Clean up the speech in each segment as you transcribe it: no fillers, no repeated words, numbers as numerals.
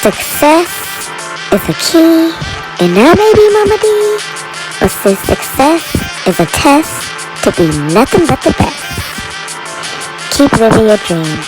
Success is a key, and now maybe Mama D will say success is a test to be nothing but the best. Keep living your dreams.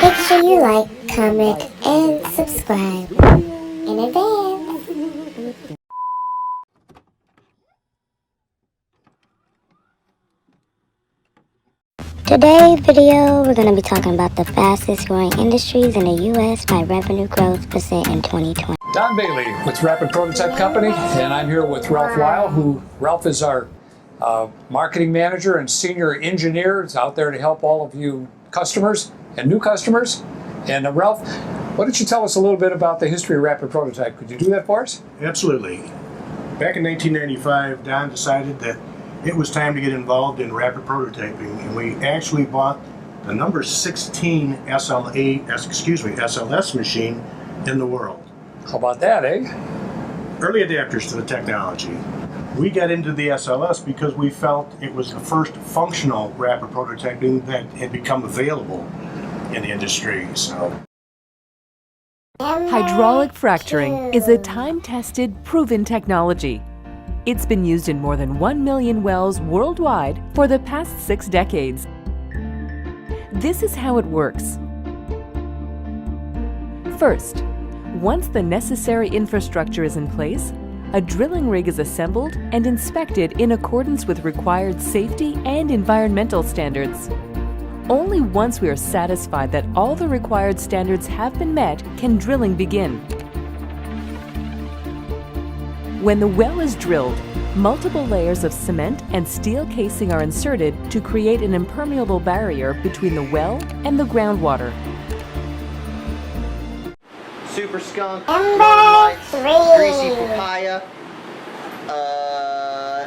Make sure you like, comment, and subscribe in advance. Today's video, we're going to be talking about the fastest growing industries in the U.S. by revenue growth percent in 2020. Don Bailey with Rapid Prototype Company, and I'm here with Ralph Weil, Ralph is our marketing manager and senior engineer. He's out there to help all of you customers and new customers. And Ralph, why don't you tell us a little bit about the history of Rapid Prototype? Could you do that for us? Absolutely. Back in 1995, Don decided that it was time to get involved in rapid prototyping, and we actually bought the number 16 SLS machine in the world. How about that, eh? Early adapters to the technology. We got into the SLS because we felt it was the first functional rapid prototyping that had become available in the industry. So, hydraulic fracturing is a time-tested, proven technology. It's been used in more than 1 million wells worldwide for the past 6 decades. This is how it works. First, once the necessary infrastructure is in place, a drilling rig is assembled and inspected in accordance with required safety and environmental standards. Only once we are satisfied that all the required standards have been met can drilling begin. When the well is drilled, multiple layers of cement and steel casing are inserted to create an impermeable barrier between the well and the groundwater. Super Skunk, Lights, Greasy Papaya,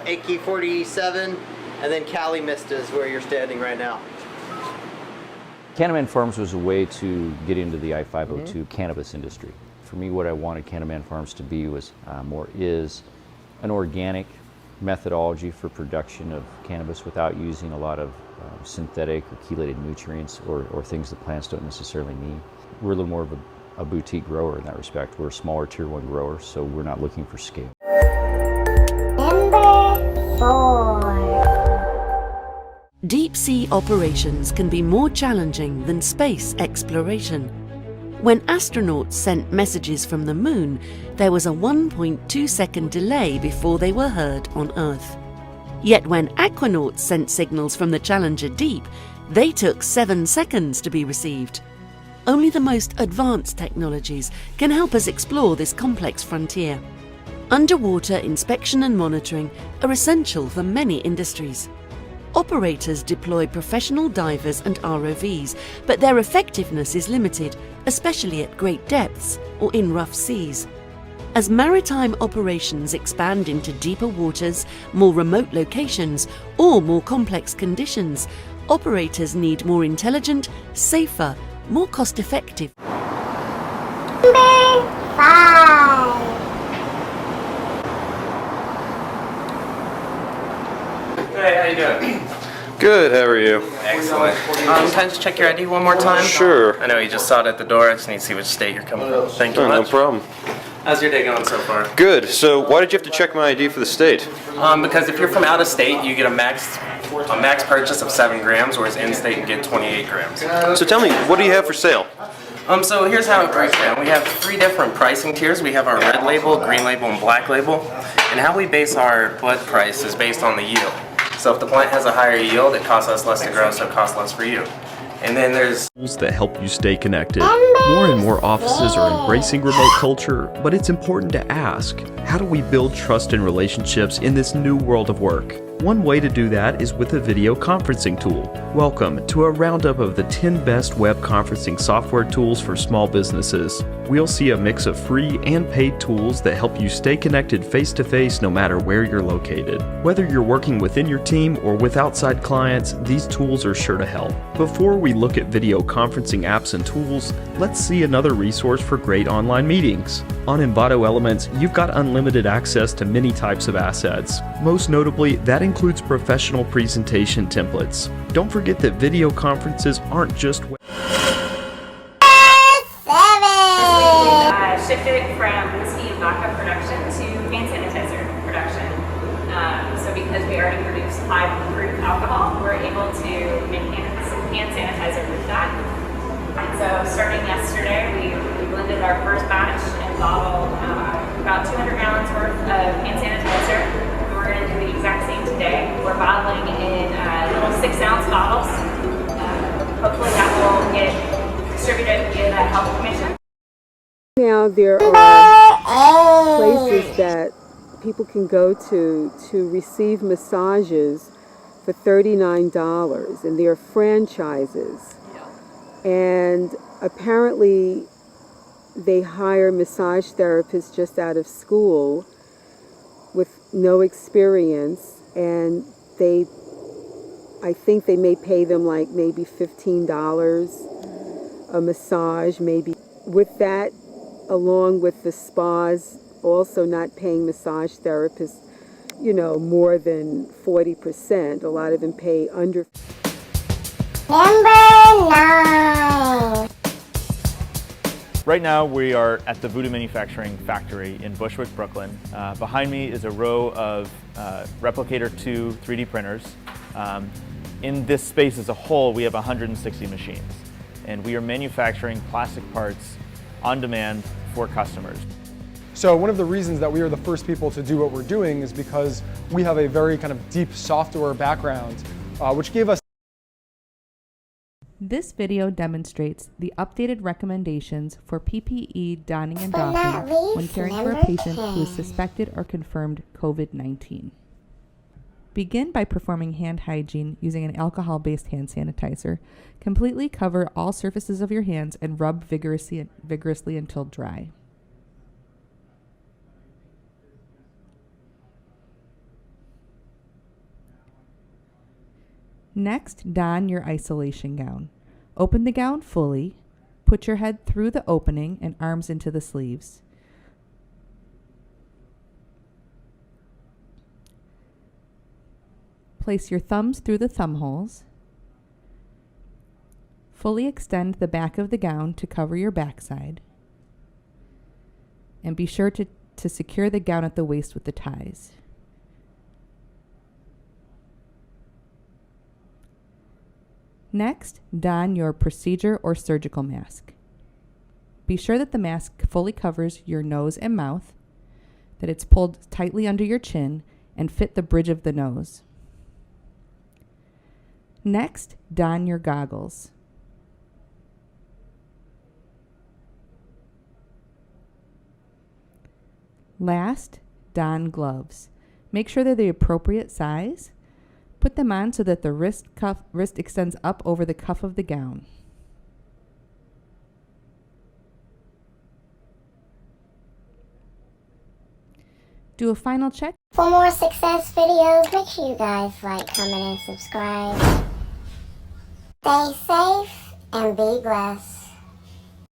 AK-47, and then Cali Mista is where you're standing right now. Canaman Farms was a way to get into the I-502 cannabis industry. For me, what I wanted Canaman Farms to be was is an organic methodology for production of cannabis without using a lot of synthetic or chelated nutrients or things that plants don't necessarily need. We're a little more of a boutique grower in that respect. We're a smaller tier 1 grower, so we're not looking for scale. Number 4. Deep sea operations can be more challenging than space exploration. When astronauts sent messages from the moon, there was a 1.2-second delay before they were heard on Earth. Yet when aquanauts sent signals from the Challenger Deep, they took 7 seconds to be received. Only the most advanced technologies can help us explore this complex frontier. Underwater inspection and monitoring are essential for many industries. Operators deploy professional divers and ROVs, but their effectiveness is limited, especially at great depths or in rough seas. As maritime operations expand into deeper waters, more remote locations, or more complex conditions, operators need more intelligent, safer, more cost-effective. Number 5. Hey, how you doing? Good, how are you? Excellent. Can I just check your ID one more time? Sure. I know you just saw it at the door. I just need to see which state you're coming from. Thank you Oh, no much. problem. How's your day going so far? Good. So why did you have to check my ID for the state? Because if you're from out of state, you get a max purchase of 7 grams, whereas in-state you get 28 grams. So tell me, what do you have for sale? So here's how it breaks down. We have 3 different pricing tiers. We have our red label, green label, and black label. And how we base our bud price is based on the yield. So if the plant has a higher yield, it costs us less to grow, so it costs less for you. And then there's tools that help you stay connected. More and more offices are embracing remote culture, but it's important to ask, how do we build trust and relationships in this new world of work? One way to do that is with a video conferencing tool. Welcome to a roundup of the 10 best web conferencing software tools for small businesses. We'll see a mix of free and paid tools that help you stay connected face-to-face no matter where you're located. Whether you're working within your team or with outside clients, these tools are sure to help. Before we look at video conferencing apps and tools, let's see another resource for great online meetings. On Envato Elements, you've got unlimited access to many types of assets. Most notably, that includes professional presentation templates. Don't forget that video conferences aren't just shifted from whiskey and vodka production to hand sanitizer production. So because we already produce high proof alcohol, we're able to make hand sanitizer with that. And so starting yesterday, we blended our first batch and bottled about 200 gallons worth of hand sanitizer. And we're going to do the exact same today. We're bottling in little 6-ounce bottles. Hopefully that will get distributed via the Health Commission. Now there are places that people can go to receive massages for $39, and they're franchises. And apparently they hire massage therapists just out of school with no experience, and I think they may pay them like maybe $15 a massage, maybe. With that, along with the spas also not paying massage therapists, more than 40%. A lot of them pay under. Number 9. Right now we are at the Voodoo Manufacturing Factory in Bushwick, Brooklyn. Behind me is a row of Replicator 2 3D printers. In this space as a whole, we have 160 machines, and we are manufacturing plastic parts on demand for customers. So one of the reasons that we are the first people to do what we're doing is because we have a very kind of deep software background, which gave us. This video demonstrates the updated recommendations for PPE donning and doffing when caring for a patient who is suspected or confirmed COVID-19. Begin by performing hand hygiene using an alcohol-based hand sanitizer. Completely cover all surfaces of your hands and rub vigorously until dry. Next, don your isolation gown. Open the gown fully. Put your head through the opening and arms into the sleeves. Place your thumbs through the thumb holes. Fully extend the back of the gown to cover your backside. And be sure to secure the gown at the waist with the ties. Next, don your procedure or surgical mask. Be sure that the mask fully covers your nose and mouth, that it's pulled tightly under your chin, and fit the bridge of the nose. Next, don your goggles. Last, don gloves. Make sure they're the appropriate size. Put them on so that the wrist extends up over the cuff of the gown. Do a final check. For more success videos, make sure you guys like, comment, and subscribe. Stay safe and be blessed.